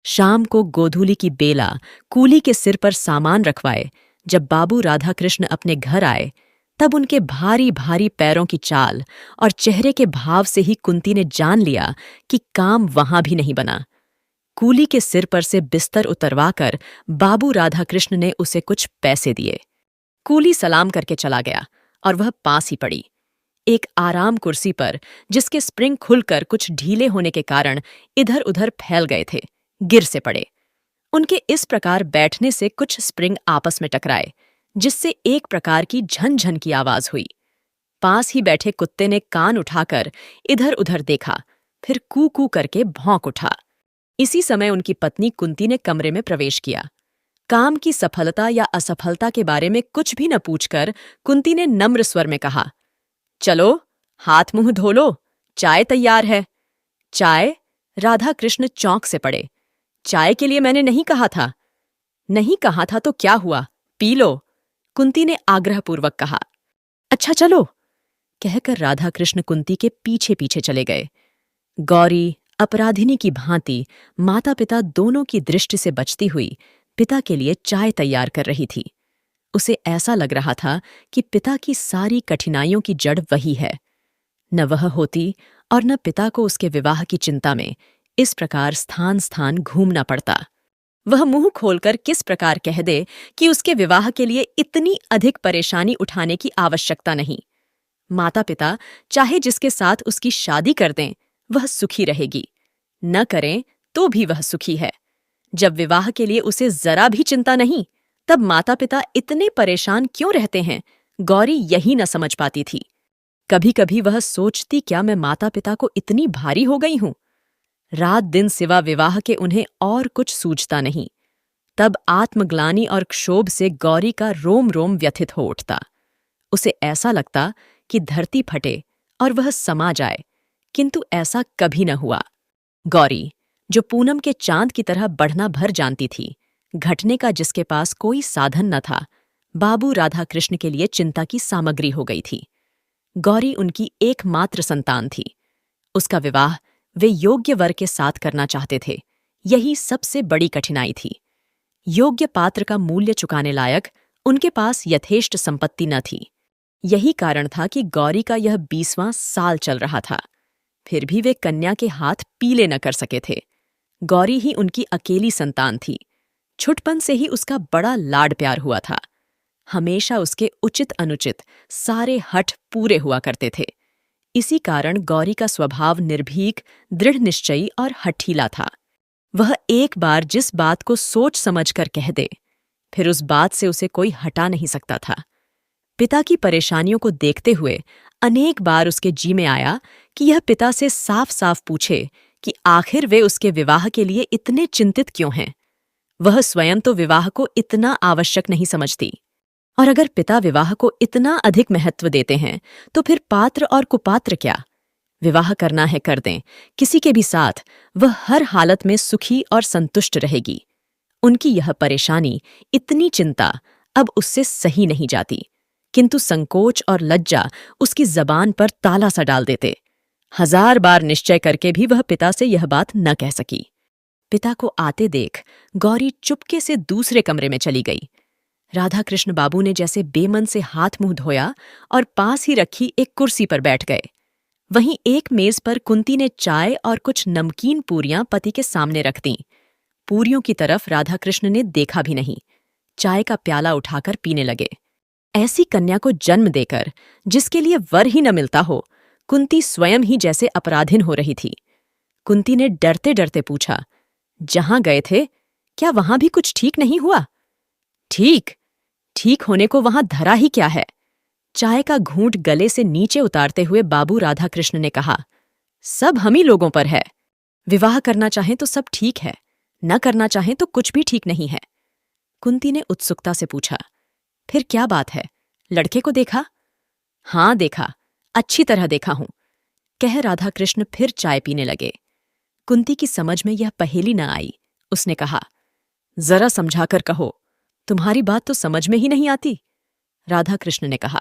शाम को गोधूली की बेला कूली के सिर पर सामान रखवाए जब बाबू राधा कृष्ण अपने घर आए, तब उनके भारी भारी पैरों की चाल और चेहरे के भाव से ही कुंती ने जान लिया कि काम वहां भी नहीं बना। कूली के सिर पर से बिस्तर उतरवाकर बाबू राधा कृष्ण ने उसे कुछ पैसे दिए। कूली सलाम करके चला गया और वह पास ही पड़ी, एक आराम कुर्सी पर जिसके स्प्रिंग खुलकर कुछ ढीले होने के कारण इधर उधर फैल गए थे, गिर से पड़े। उनके इस प्रकार बैठने से कुछ स्प्रिंग आपस में टकराए, जिससे एक प्रकार की झनझन की आवाज हुई। पास ही बैठे कुत्ते ने कान उठाकर इधर उधर देखा, फिर कू कू करके भौंक उठा। इसी समय उनकी पत्नी कुंती ने कमरे में प्रवेश किया। काम की सफलता या असफलता के बारे में कुछ भी न पूछकर कुंती ने नम्र स्वर में कहा, चलो हाथ मुंह धो लो, चाय तैयार है। चाय? राधा कृष्ण चौंक से पड़े। चाय के लिए मैंने नहीं कहा था। नहीं कहा था तो क्या हुआ, पी लो, कुंती ने आग्रहपूर्वक कहा। अच्छा चलो, कहकर राधा कृष्ण कुंती के पीछे पीछे चले गए। गौरी अपराधिनी की भांति माता पिता दोनों की दृष्टि से बचती हुई पिता के लिए चाय तैयार कर रही थी। उसे ऐसा लग रहा था कि पिता की सारी कठिनाइयों की जड़ वही है। न वह होती और न पिता को उसके विवाह की चिंता में इस प्रकार स्थान स्थान घूमना पड़ता। वह मुंह खोलकर किस प्रकार कह दे कि उसके विवाह के लिए इतनी अधिक परेशानी उठाने की आवश्यकता नहीं। माता पिता चाहे जिसके साथ उसकी शादी कर दें, वह सुखी रहेगी, न करें तो भी वह सुखी है। जब विवाह के लिए उसे जरा भी चिंता नहीं, तब माता पिता इतने परेशान क्यों रहते हैं, गौरी यही न समझ पाती थी। कभी कभी वह सोचती, क्या मैं माता पिता को इतनी भारी हो गई हूं? रात दिन सिवा विवाह के उन्हें और कुछ सूझता नहीं। तब आत्मग्लानि और क्षोभ से गौरी का रोम रोम व्यथित हो उठता। उसे ऐसा लगता कि धरती फटे और वह समा जाए, किंतु ऐसा कभी न हुआ। गौरी, जो पूनम के चांद की तरह बढ़ना भर जानती थी, घटने का जिसके पास कोई साधन न था, बाबू राधा कृष्ण के लिए चिंता की सामग्री हो गई थी। गौरी उनकी एकमात्र संतान थी। उसका विवाह वे योग्य वर के साथ करना चाहते थे, यही सबसे बड़ी कठिनाई थी। योग्य पात्र का मूल्य चुकाने लायक उनके पास यथेष्ट संपत्ति न थी। यही कारण था कि गौरी का यह 20वां साल चल रहा था, फिर भी वे कन्या के हाथ पीले न कर सके थे। गौरी ही उनकी अकेली संतान थी। छुटपन से ही उसका बड़ा लाड प्यार हुआ था। हमेशा उसके उचित अनुचित सारे हठ पूरे हुआ करते थे। इसी कारण गौरी का स्वभाव निर्भीक, दृढ़ निश्चयी और हठीला था। वह एक बार जिस बात को सोच समझकर कह दे, फिर उस बात से उसे कोई हटा नहीं सकता था। पिता की परेशानियों को देखते हुए अनेक बार उसके जी में आया कि यह पिता से साफ साफ पूछे कि आखिर वे उसके विवाह के लिए इतने चिंतित क्यों हैं। वह स्वयं तो विवाह को इतना आवश्यक नहीं समझती, और अगर पिता विवाह को इतना अधिक महत्व देते हैं तो फिर पात्र और कुपात्र क्या? विवाह करना है कर दें, किसी के भी साथ वह हर हालत में सुखी और संतुष्ट रहेगी। उनकी यह परेशानी, इतनी चिंता अब उससे सही नहीं जाती, किंतु संकोच और लज्जा उसकी जबान पर ताला सा डाल देते। 1000 बार निश्चय करके भी वह पिता से यह बात न कह सकी। पिता को आते देख गौरी चुपके से दूसरे कमरे में चली गई। राधा कृष्ण बाबू ने जैसे बेमन से हाथ मुंह धोया और पास ही रखी एक कुर्सी पर बैठ गए। वहीं एक मेज पर कुंती ने चाय और कुछ नमकीन पूरियां पति के सामने रख दीं। पूरियों की तरफ राधा कृष्ण ने देखा भी नहीं, चाय का प्याला उठाकर पीने लगे। ऐसी कन्या को जन्म देकर जिसके लिए वर ही न मिलता हो, कुंती स्वयं ही जैसे अपराधिन हो रही थी। कुंती ने डरते डरते पूछा, जहां गए थे, क्या वहां भी कुछ ठीक नहीं हुआ? ठीक होने को वहां धरा ही क्या है? चाय का घूंट गले से नीचे उतारते हुए बाबू राधा कृष्ण ने कहा, सब हम ही लोगों पर है। विवाह करना चाहें तो सब ठीक है, न करना चाहें तो कुछ भी ठीक नहीं है। कुंती ने उत्सुकता से पूछा, फिर क्या बात है? लड़के को देखा? हां देखा, अच्छी तरह देखा हूं, कह राधा कृष्ण फिर चाय पीने लगे। कुंती की समझ में यह पहेली न आई। उसने कहा, जरा समझाकर कहो, तुम्हारी बात तो समझ में ही नहीं आती। राधा कृष्ण ने कहा,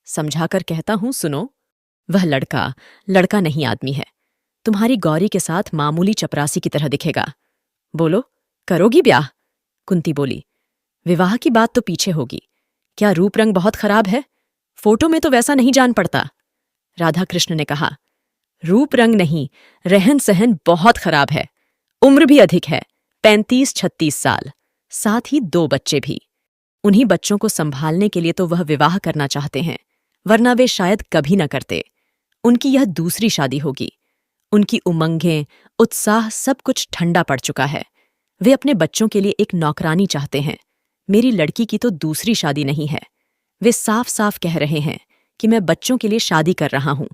समझाकर कहता हूं, सुनो। वह लड़का नहीं आदमी है। तुम्हारी गौरी के साथ मामूली चपरासी की तरह दिखेगा। बोलो, करोगी ब्याह? कुंती बोली। विवाह की बात तो पीछे होगी, क्या रूप रंग बहुत खराब है? फोटो में तो वैसा नहीं जान पड़ता। राधा कृष्ण ने कहा, रूप रंग नहीं, रहन सहन बहुत खराब है। उम्र भी अधिक है, 35-36 साल, साथ ही 2 बच्चे भी। उन्हीं बच्चों को संभालने के लिए तो वह विवाह करना चाहते हैं, वरना वे शायद कभी न करते। उनकी यह दूसरी शादी होगी। उनकी उमंगें, उत्साह सब कुछ ठंडा पड़ चुका है। वे अपने बच्चों के लिए एक नौकरानी चाहते हैं। मेरी लड़की की तो दूसरी शादी नहीं है। वे साफ साफ कह रहे हैं कि मैं बच्चों के लिए शादी कर रहा हूं।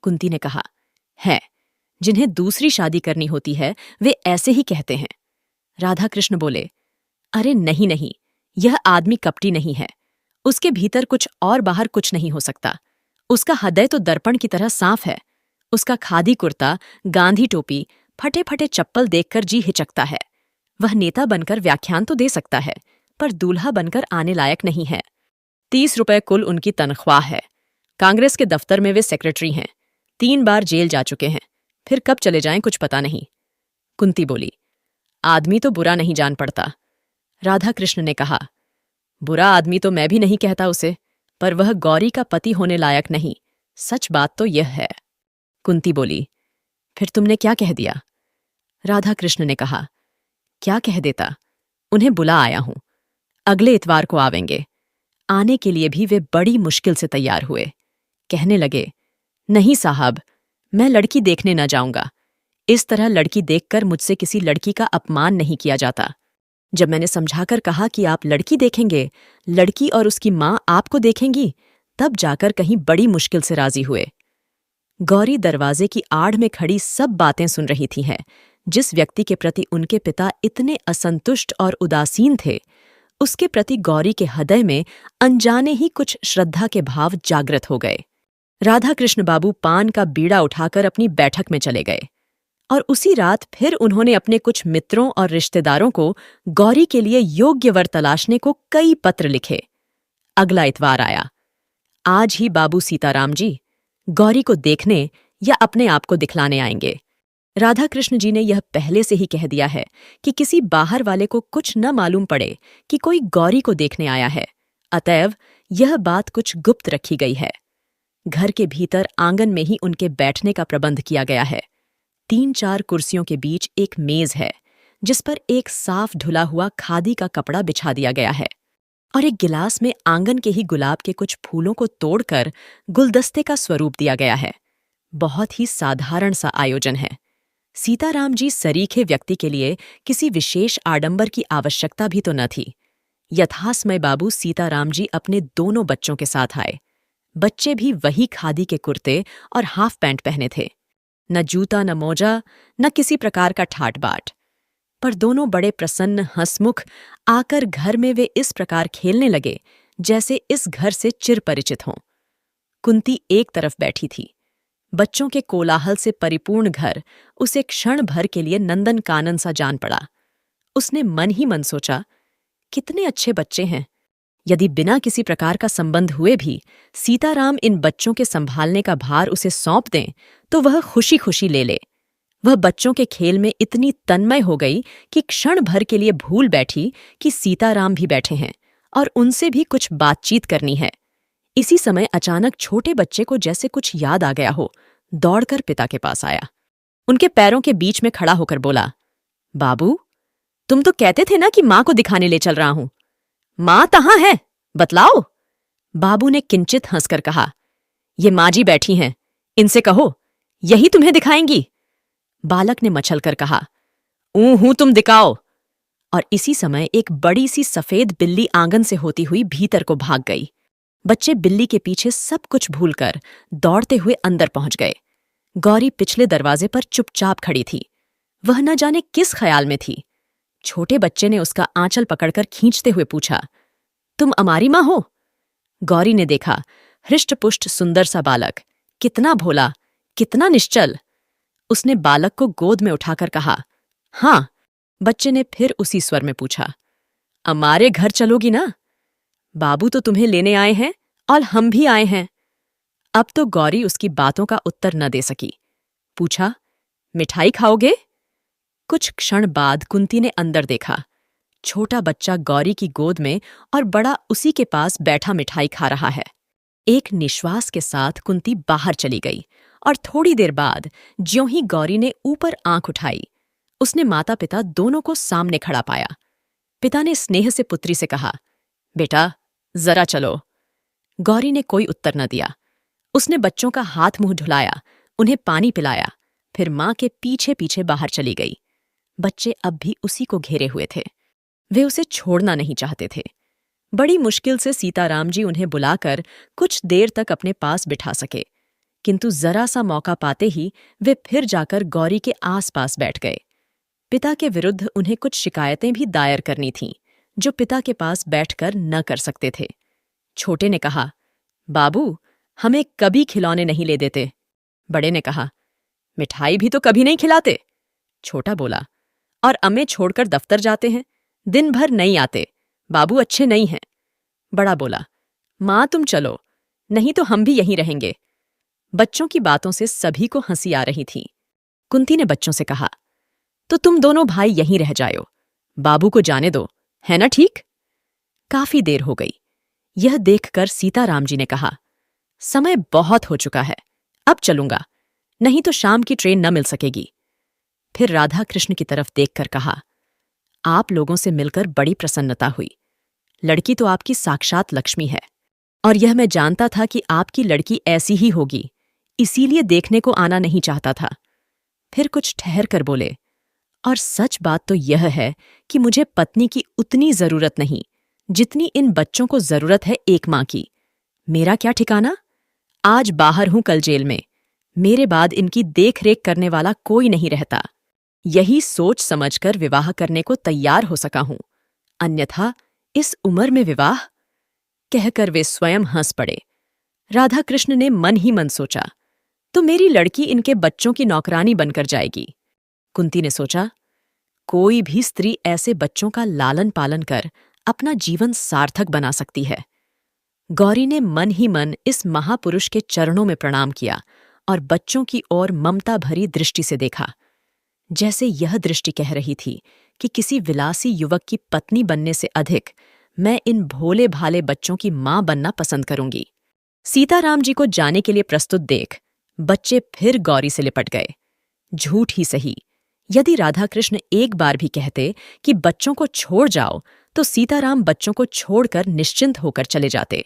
कुंती ने कहा, है, जिन्हें दूसरी शादी करनी होती है वे ऐसे ही कहते हैं। राधा कृष्ण बोले, अरे नहीं नहीं, यह आदमी कपटी नहीं है। उसके भीतर कुछ और बाहर कुछ नहीं हो सकता। उसका हृदय तो दर्पण की तरह साफ है। उसका खादी कुर्ता, गांधी टोपी, फटे फटे चप्पल देखकर जी हिचकता है। वह नेता बनकर व्याख्यान तो दे सकता है, पर दूल्हा बनकर आने लायक नहीं है। 30 रुपए कुल उनकी तनख्वाह है। कांग्रेस के दफ्तर में वे सेक्रेटरी हैं। 3 बार जेल जा चुके हैं, फिर कब चले जाएं कुछ पता नहीं। कुंती बोली, आदमी तो बुरा नहीं जान पड़ता। राधा कृष्ण ने कहा, बुरा आदमी तो मैं भी नहीं कहता उसे, पर वह गौरी का पति होने लायक नहीं, सच बात तो यह है। कुंती बोली, फिर तुमने क्या कह दिया? राधा कृष्ण ने कहा, क्या कह देता, उन्हें बुला आया हूं, अगले इतवार को आवेंगे। आने के लिए भी वे बड़ी मुश्किल से तैयार हुए। कहने लगे, नहीं साहब, मैं लड़की देखने न जाऊंगा। इस तरह लड़की देखकर मुझसे किसी लड़की का अपमान नहीं किया जाता। जब मैंने समझाकर कहा कि आप लड़की देखेंगे, लड़की और उसकी मां आपको देखेंगी, तब जाकर कहीं बड़ी मुश्किल से राजी हुए। गौरी दरवाजे की आड़ में खड़ी सब बातें सुन रही थी हैं। जिस व्यक्ति के प्रति उनके पिता इतने असंतुष्ट और उदासीन थे, उसके प्रति गौरी के हृदय में अनजाने ही कुछ श्रद्धा के भाव जागृत हो गए। राधा कृष्ण बाबू पान का बीड़ा उठाकर अपनी बैठक में चले गए और उसी रात फिर उन्होंने अपने कुछ मित्रों और रिश्तेदारों को गौरी के लिए योग्य वर तलाशने को कई पत्र लिखे। अगला इतवार आया। आज ही बाबू सीताराम जी गौरी को देखने या अपने आप को दिखलाने आएंगे। राधा कृष्ण जी ने यह पहले से ही कह दिया है कि किसी बाहर वाले को कुछ न मालूम पड़े कि कोई गौरी को देखने आया है, अतएव यह बात कुछ गुप्त रखी गई है। घर के भीतर आंगन में ही उनके बैठने का प्रबंध किया गया है। 3-4 कुर्सियों के बीच एक मेज है, जिस पर एक साफ धुला हुआ खादी का कपड़ा बिछा दिया गया है और एक गिलास में आंगन के ही गुलाब के कुछ फूलों को तोड़कर गुलदस्ते का स्वरूप दिया गया है। बहुत ही साधारण सा आयोजन है। सीताराम जी सरीखे व्यक्ति के लिए किसी विशेष आडंबर की आवश्यकता भी तो न थी। यथासमय बाबू सीताराम जी अपने दोनों बच्चों के साथ आए। बच्चे भी वही खादी के कुर्ते और हाफ पैंट पहने थे। न जूता, न मोजा, न किसी प्रकार का ठाट बाट, पर दोनों बड़े प्रसन्न, हंसमुख आकर घर में वे इस प्रकार खेलने लगे जैसे इस घर से चिर परिचित हों। कुंती एक तरफ बैठी थी। बच्चों के कोलाहल से परिपूर्ण घर उसे क्षण भर के लिए नंदन कानन सा जान पड़ा। उसने मन ही मन सोचा, कितने अच्छे बच्चे हैं। यदि बिना किसी प्रकार का संबंध हुए भी सीताराम इन बच्चों के संभालने का भार उसे सौंप दें तो वह खुशी खुशी ले ले। वह बच्चों के खेल में इतनी तन्मय हो गई कि क्षण भर के लिए भूल बैठी कि सीताराम भी बैठे हैं और उनसे भी कुछ बातचीत करनी है। इसी समय अचानक छोटे बच्चे को जैसे कुछ याद आ गया हो, दौड़कर पिता के पास आया। उनके पैरों के बीच में खड़ा होकर बोला, बाबू, तुम तो कहते थे ना कि मां को दिखाने ले चल रहा हूं। मां कहाँ है, बतलाओ। बाबू ने किंचित हंसकर कहा, ये मां जी बैठी हैं, इनसे कहो, यही तुम्हें दिखाएंगी। बालक ने मचलकर कहा, हूं तुम दिखाओ। और इसी समय एक बड़ी सी सफेद बिल्ली आंगन से होती हुई भीतर को भाग गई। बच्चे बिल्ली के पीछे सब कुछ भूलकर दौड़ते हुए अंदर पहुंच गए। गौरी पिछले दरवाजे पर चुपचाप खड़ी थी। वह न जाने किस ख्याल में थी। छोटे बच्चे ने उसका आंचल पकड़कर खींचते हुए पूछा, तुम अमारी मां हो? गौरी ने देखा, हृष्टपुष्ट सुंदर सा बालक, कितना भोला, कितना निश्चल। उसने बालक को गोद में उठाकर कहा, हां। बच्चे ने फिर उसी स्वर में पूछा, हमारे घर चलोगी ना? बाबू तो तुम्हें लेने आए हैं और हम भी आए हैं। अब तो गौरी उसकी बातों का उत्तर न दे सकी। पूछा, मिठाई खाओगे? कुछ क्षण बाद कुंती ने अंदर देखा। छोटा बच्चा गौरी की गोद में और बड़ा उसी के पास बैठा मिठाई खा रहा है। एक निश्वास के साथ कुंती बाहर चली गई और थोड़ी देर बाद ज्यों ही गौरी ने ऊपर आंख उठाई, उसने माता पिता दोनों को सामने खड़ा पाया। पिता ने स्नेह से पुत्री से कहा, बेटा जरा चलो। गौरी ने कोई उत्तर न दिया। उसने बच्चों का हाथ मुंह धुलाया, उन्हें पानी पिलाया, फिर मां के पीछे पीछे बाहर चली गई। बच्चे अब भी उसी को घेरे हुए थे। वे उसे छोड़ना नहीं चाहते थे। बड़ी मुश्किल से सीताराम जी उन्हें बुलाकर कुछ देर तक अपने पास बिठा सके, किंतु जरा सा मौका पाते ही वे फिर जाकर गौरी के आसपास बैठ गए। पिता के विरुद्ध उन्हें कुछ शिकायतें भी दायर करनी थीं, जो पिता के पास बैठकर न कर सकते थे। छोटे ने कहा, बाबू हमें कभी खिलौने नहीं ले देते। बड़े ने कहा, मिठाई भी तो कभी नहीं खिलाते। छोटा बोला, और अम्मे छोड़कर दफ्तर जाते हैं, दिन भर नहीं आते, बाबू अच्छे नहीं हैं। बड़ा बोला, मां तुम चलो, नहीं तो हम भी यहीं रहेंगे। बच्चों की बातों से सभी को हंसी आ रही थी। कुंती ने बच्चों से कहा, तो तुम दोनों भाई यहीं रह जाओ, बाबू को जाने दो, है ना ठीक? काफी देर हो गई। यह देखकर सीताराम जी ने कहा, समय बहुत हो चुका है, अब चलूंगा, नहीं तो शाम की ट्रेन न मिल सकेगी। फिर राधा कृष्ण की तरफ देखकर कहा, आप लोगों से मिलकर बड़ी प्रसन्नता हुई। लड़की तो आपकी साक्षात लक्ष्मी है, और यह मैं जानता था कि आपकी लड़की ऐसी ही होगी, इसीलिए देखने को आना नहीं चाहता था। फिर कुछ ठहर कर बोले, और सच बात तो यह है कि मुझे पत्नी की उतनी जरूरत नहीं जितनी इन बच्चों को जरूरत है एक मां की। मेरा क्या ठिकाना? आज बाहर हूं, कल जेल में। मेरे बाद इनकी देख रेख करने वाला कोई नहीं रहता। यही सोच समझकर विवाह करने को तैयार हो सका हूं, अन्यथा इस उम्र में विवाह? कहकर वे स्वयं हंस पड़े। राधा कृष्ण ने मन ही मन सोचा, तो मेरी लड़की इनके बच्चों की नौकरानी बनकर जाएगी। कुंती ने सोचा, कोई भी स्त्री ऐसे बच्चों का लालन पालन कर अपना जीवन सार्थक बना सकती है। गौरी ने मन ही मन इस महापुरुष के चरणों में प्रणाम किया और बच्चों की ओर ममता भरी दृष्टि से देखा, जैसे यह दृष्टि कह रही थी कि किसी विलासी युवक की पत्नी बनने से अधिक मैं इन भोले भाले बच्चों की मां बनना पसंद करूंगी। सीताराम जी को जाने के लिए प्रस्तुत देख बच्चे फिर गौरी से लिपट गए। झूठ ही सही, यदि राधाकृष्ण एक बार भी कहते कि बच्चों को छोड़ जाओ, तो सीताराम बच्चों को छोड़कर निश्चिंत होकर चले जाते।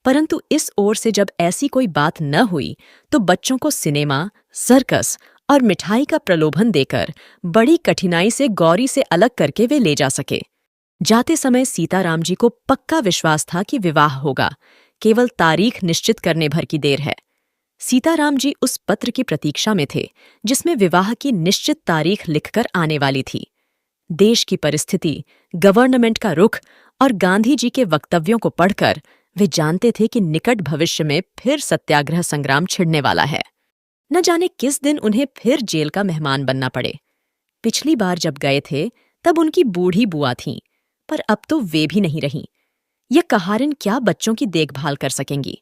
परंतु इस ओर से जब ऐसी कोई बात न हुई, तो बच्चों को सिनेमा, सर्कस और मिठाई का प्रलोभन देकर बड़ी कठिनाई से गौरी से अलग करके वे ले जा सके। जाते समय सीताराम जी को पक्का विश्वास था कि विवाह होगा, केवल तारीख निश्चित करने भर की देर है। सीताराम जी उस पत्र की प्रतीक्षा में थे जिसमें विवाह की निश्चित तारीख लिखकर आने वाली थी। देश की परिस्थिति, गवर्नमेंट का रुख और गांधी जी के वक्तव्यों को पढ़कर वे जानते थे कि निकट भविष्य में फिर सत्याग्रह संग्राम छिड़ने वाला है। न जाने किस दिन उन्हें फिर जेल का मेहमान बनना पड़े। पिछली बार जब गए थे तब उनकी बूढ़ी बुआ थीं, पर अब तो वे भी नहीं रहीं। यह कहारिन क्या बच्चों की देखभाल कर सकेंगी?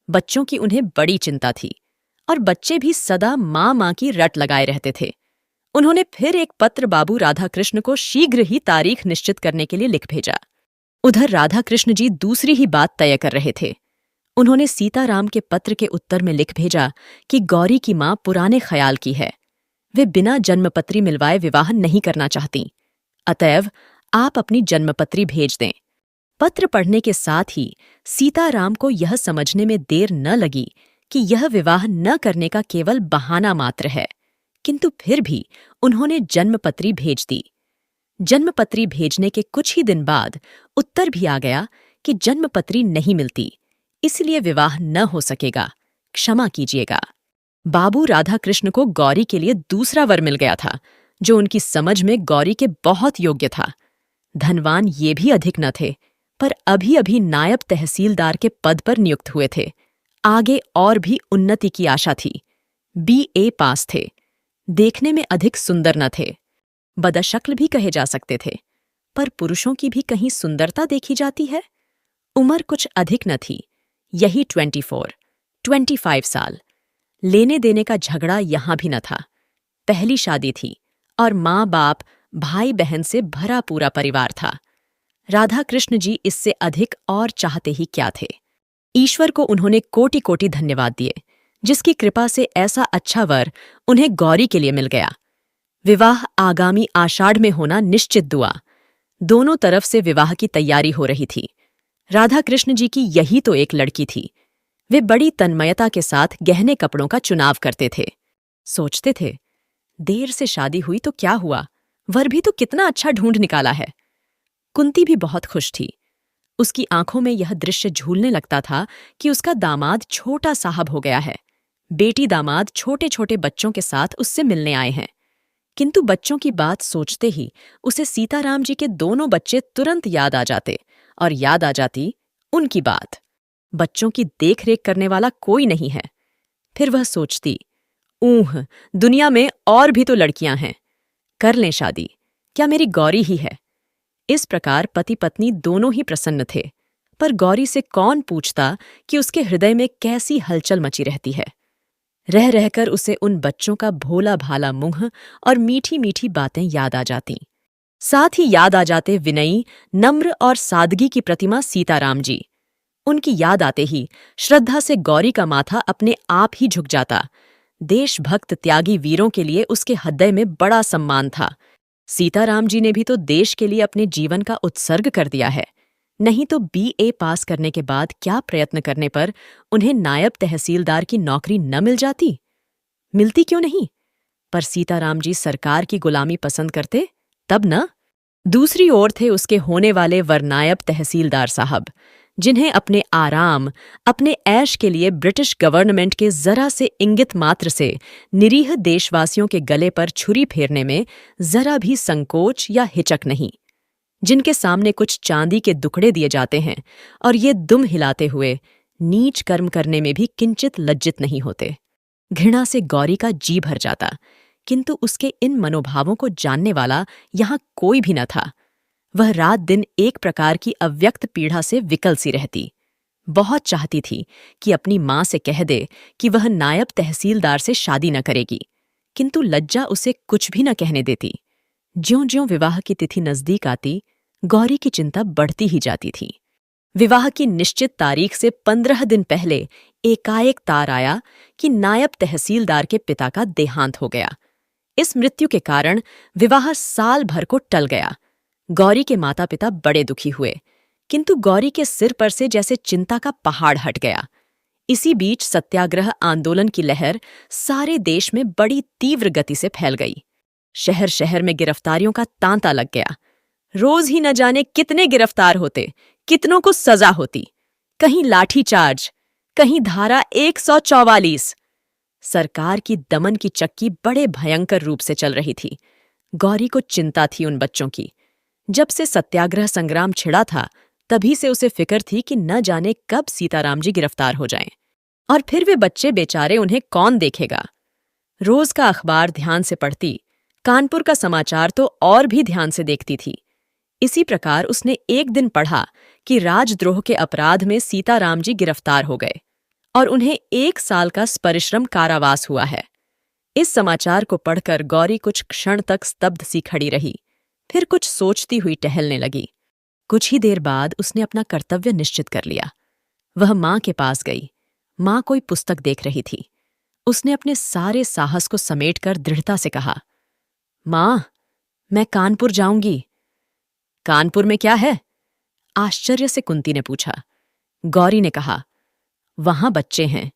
बच्चों की उन्हें बड़ी चिंता थी, और बच्चे भी सदा माँ माँ की रट लगाए रहते थे। उन्होंने फिर एक पत्र बाबू राधाकृष्ण को शीघ्र ही तारीख निश्चित करने के लिए लिख भेजा। उधर राधाकृष्ण जी दूसरी ही बात तय कर रहे थे। उन्होंने सीताराम के पत्र के उत्तर में लिख भेजा कि गौरी की मां पुराने ख्याल की है, वे बिना जन्मपत्री मिलवाए विवाह नहीं करना चाहती, अतएव आप अपनी जन्मपत्री भेज दें। पत्र पढ़ने के साथ ही सीताराम को यह समझने में देर न लगी कि यह विवाह न करने का केवल बहाना मात्र है, किंतु फिर भी उन्होंने जन्मपत्री भेज दी। जन्मपत्री भेजने के कुछ ही दिन बाद उत्तर भी आ गया कि जन्मपत्री नहीं मिलती, इसलिए विवाह न हो सकेगा, क्षमा कीजिएगा। बाबू राधाकृष्ण को गौरी के लिए दूसरा वर मिल गया था, जो उनकी समझ में गौरी के बहुत योग्य था। धनवान ये भी अधिक न थे, पर अभी अभी नायब तहसीलदार के पद पर नियुक्त हुए थे। आगे और भी उन्नति की आशा थी। BA पास थे। देखने में अधिक सुंदर न थे, बदशक्ल भी कहे जा सकते थे, पर पुरुषों की भी कहीं सुंदरता देखी जाती है। उम्र कुछ अधिक न थी, यही 24-25 साल। लेने देने का झगड़ा यहां भी न था। पहली शादी थी, और माँ बाप, भाई बहन से भरा पूरा परिवार था। राधा कृष्ण जी इससे अधिक और चाहते ही क्या थे। ईश्वर को उन्होंने कोटि कोटि धन्यवाद दिए, जिसकी कृपा से ऐसा अच्छा वर उन्हें गौरी के लिए मिल गया। विवाह आगामी आषाढ़ में होना निश्चित दुआ। दोनों तरफ से विवाह की तैयारी हो रही थी। राधा कृष्ण जी की यही तो एक लड़की थी। वे बड़ी तन्मयता के साथ गहने कपड़ों का चुनाव करते थे। सोचते थे, देर से शादी हुई तो क्या हुआ, वर भी तो कितना अच्छा ढूंढ निकाला है। कुंती भी बहुत खुश थी। उसकी आंखों में यह दृश्य झूलने लगता था कि उसका दामाद छोटा साहब हो गया है। बेटी दामाद छोटे छोटे बच्चों के साथ उससे मिलने आए हैं। किंतु बच्चों की बात सोचते ही उसे सीताराम जी के दोनों बच्चे तुरंत याद आ जाते, और याद आ जाती उनकी बात। बच्चों की देखरेख करने वाला कोई नहीं है। फिर वह सोचती, ऊह, दुनिया में और भी तो लड़कियां हैं, कर लें शादी, क्या मेरी गौरी ही है। इस प्रकार पति पत्नी दोनों ही प्रसन्न थे। पर गौरी से कौन पूछता कि उसके हृदय में कैसी हलचल मची रहती है। रह रहकर उसे उन बच्चों का भोला भाला मुंह और मीठी मीठी बातें याद आ जातीं। साथ ही याद आ जाते विनयी, नम्र और सादगी की प्रतिमा सीताराम जी। उनकी याद आते ही श्रद्धा से गौरी का माथा अपने आप ही झुक जाता। देशभक्त त्यागी वीरों के लिए उसके हृदय में बड़ा सम्मान था। सीताराम जी ने भी तो देश के लिए अपने जीवन का उत्सर्ग कर दिया है। नहीं तो BA पास करने के बाद क्या प्रयत्न करने पर उन्हें नायब तहसीलदार की नौकरी न मिल जाती? मिलती क्यों नहीं? पर सीताराम जी सरकार की गुलामी पसंद करते तब न। दूसरी ओर थे उसके होने वाले वरनायब तहसीलदार साहब, जिन्हें अपने आराम, अपने ऐश के लिए ब्रिटिश गवर्नमेंट के जरा से इंगित मात्र से निरीह देशवासियों के गले पर छुरी फेरने में जरा भी संकोच या हिचक नहीं, जिनके सामने कुछ चांदी के दुकड़े दिए जाते हैं और ये दुम हिलाते हुए नीच कर्म करने में भी किंचित लज्जित नहीं होते। घृणा से गौरी का जी भर जाता, किंतु उसके इन मनोभावों को जानने वाला यहाँ कोई भी न था। वह रात दिन एक प्रकार की अव्यक्त पीड़ा से विकल सी रहती। बहुत चाहती थी कि अपनी माँ से कह दे कि वह नायब तहसीलदार से शादी न करेगी, किंतु लज्जा उसे कुछ भी न कहने देती। ज्यों-ज्यों विवाह की तिथि नजदीक आती, गौरी की चिंता बढ़ती ही जाती थी। विवाह की निश्चित तारीख से 15 दिन पहले एकाएक तार आया कि नायब तहसीलदार के पिता का देहांत हो गया। इस मृत्यु के कारण विवाह साल भर को टल गया। गौरी के माता पिता बड़े दुखी हुए, किंतु गौरी के सिर पर से जैसे चिंता का पहाड़ हट गया। इसी बीच सत्याग्रह आंदोलन की लहर सारे देश में बड़ी तीव्र गति से फैल गई। शहर शहर में गिरफ्तारियों का तांता लग गया। रोज ही न जाने कितने गिरफ्तार होते, कितनों को सजा होती। कहीं लाठीचार्ज, कहीं धारा 144। सरकार की दमन की चक्की बड़े भयंकर रूप से चल रही थी। गौरी को चिंता थी उन बच्चों की। जब से सत्याग्रह संग्राम छिड़ा था, तभी से उसे फिक्र थी कि न जाने कब सीताराम जी गिरफ्तार हो जाएं, और फिर वे बच्चे बेचारे उन्हें कौन देखेगा। रोज का अखबार ध्यान से पढ़ती, कानपुर का समाचार तो और भी ध्यान से देखती थी। इसी प्रकार उसने एक दिन पढ़ा कि राजद्रोह के अपराध में सीताराम जी गिरफ्तार हो गए और उन्हें 1 साल का परिश्रम कारावास हुआ है। इस समाचार को पढ़कर गौरी कुछ क्षण तक स्तब्ध सी खड़ी रही, फिर कुछ सोचती हुई टहलने लगी। कुछ ही देर बाद उसने अपना कर्तव्य निश्चित कर लिया। वह माँ के पास गई। माँ कोई पुस्तक देख रही थी। उसने अपने सारे साहस को समेटकर दृढ़ता से कहा, माँ, मैं कानपुर जाऊंगी। कानपुर में क्या है? आश्चर्य से कुंती ने पूछा। गौरी ने कहा, वहां बच्चे हैं।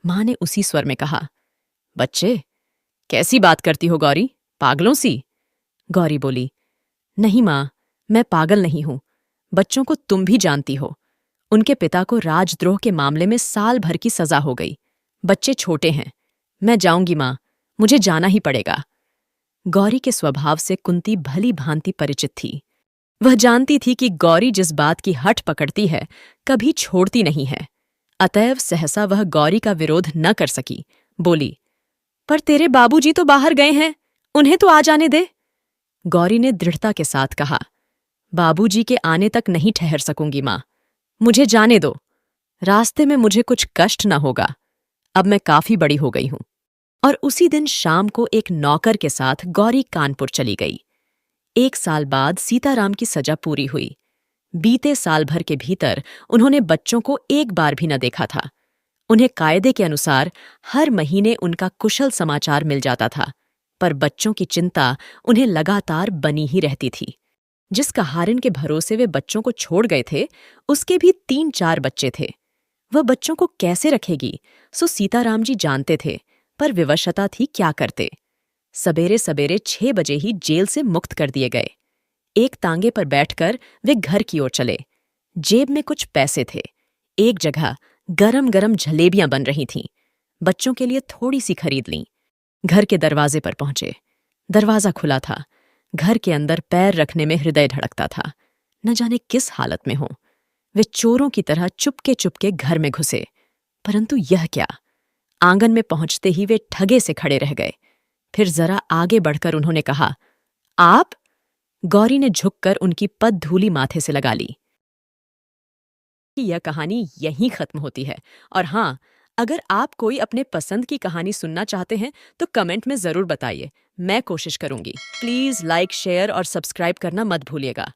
माँ ने उसी स्वर में कहा, बच्चे? कैसी बात करती हो गौरी, पागलों सी? गौरी बोली, नहीं माँ, मैं पागल नहीं हूं। बच्चों को तुम भी जानती हो। उनके पिता को राजद्रोह के मामले में साल भर की सजा हो गई। बच्चे छोटे हैं। मैं जाऊंगी माँ, मुझे जाना ही पड़ेगा। गौरी के स्वभाव से कुंती भली भांति परिचित थी। वह जानती थी कि गौरी जिस बात की हट पकड़ती है, कभी छोड़ती नहीं है। अतएव सहसा वह गौरी का विरोध न कर सकी। बोली, पर तेरे बाबूजी तो बाहर गए हैं, उन्हें तो आ जाने दे। गौरी ने दृढ़ता के साथ कहा, बाबूजी के आने तक नहीं ठहर सकूंगी माँ, मुझे जाने दो। रास्ते में मुझे कुछ कष्ट न होगा। अब मैं काफी बड़ी हो गई हूं। और उसी दिन शाम को एक नौकर के साथ गौरी कानपुर चली गई। 1 साल बाद सीताराम की सजा पूरी हुई। बीते साल भर के भीतर उन्होंने बच्चों को एक बार भी न देखा था। उन्हें कायदे के अनुसार हर महीने उनका कुशल समाचार मिल जाता था, पर बच्चों की चिंता उन्हें लगातार बनी ही रहती थी। जिस कहारिन के भरोसे वे बच्चों को छोड़ गए थे, उसके भी 3-4 बच्चे थे। वह बच्चों को कैसे रखेगी, सो सीताराम जी जानते थे, पर विवशता थी क्या करते। सवेरे सवेरे 6 बजे ही जेल से मुक्त कर दिए गए। एक तांगे पर बैठकर वे घर की ओर चले। जेब में कुछ पैसे थे। एक जगह गरम गरम जलेबियां बन रही थीं। बच्चों के लिए थोड़ी सी खरीद लीं। घर के दरवाजे पर पहुंचे। दरवाजा खुला था। घर के अंदर पैर रखने में हृदय धड़कता था। न जाने किस हालत में हों। वे चोरों की तरह चुपके चुपके घर में घुसे, परंतु यह क्या! आंगन में पहुंचते ही वे ठगे से खड़े रह गए। फिर जरा आगे बढ़कर उन्होंने कहा, आप? गौरी ने झुककर उनकी पद्धूली माथे से लगा ली। यह कहानी यहीं खत्म होती है। और हाँ, अगर आप कोई अपने पसंद की कहानी सुनना चाहते हैं तो कमेंट में जरूर बताइए। मैं कोशिश करूंगी। प्लीज लाइक, शेयर और सब्सक्राइब करना मत भूलिएगा।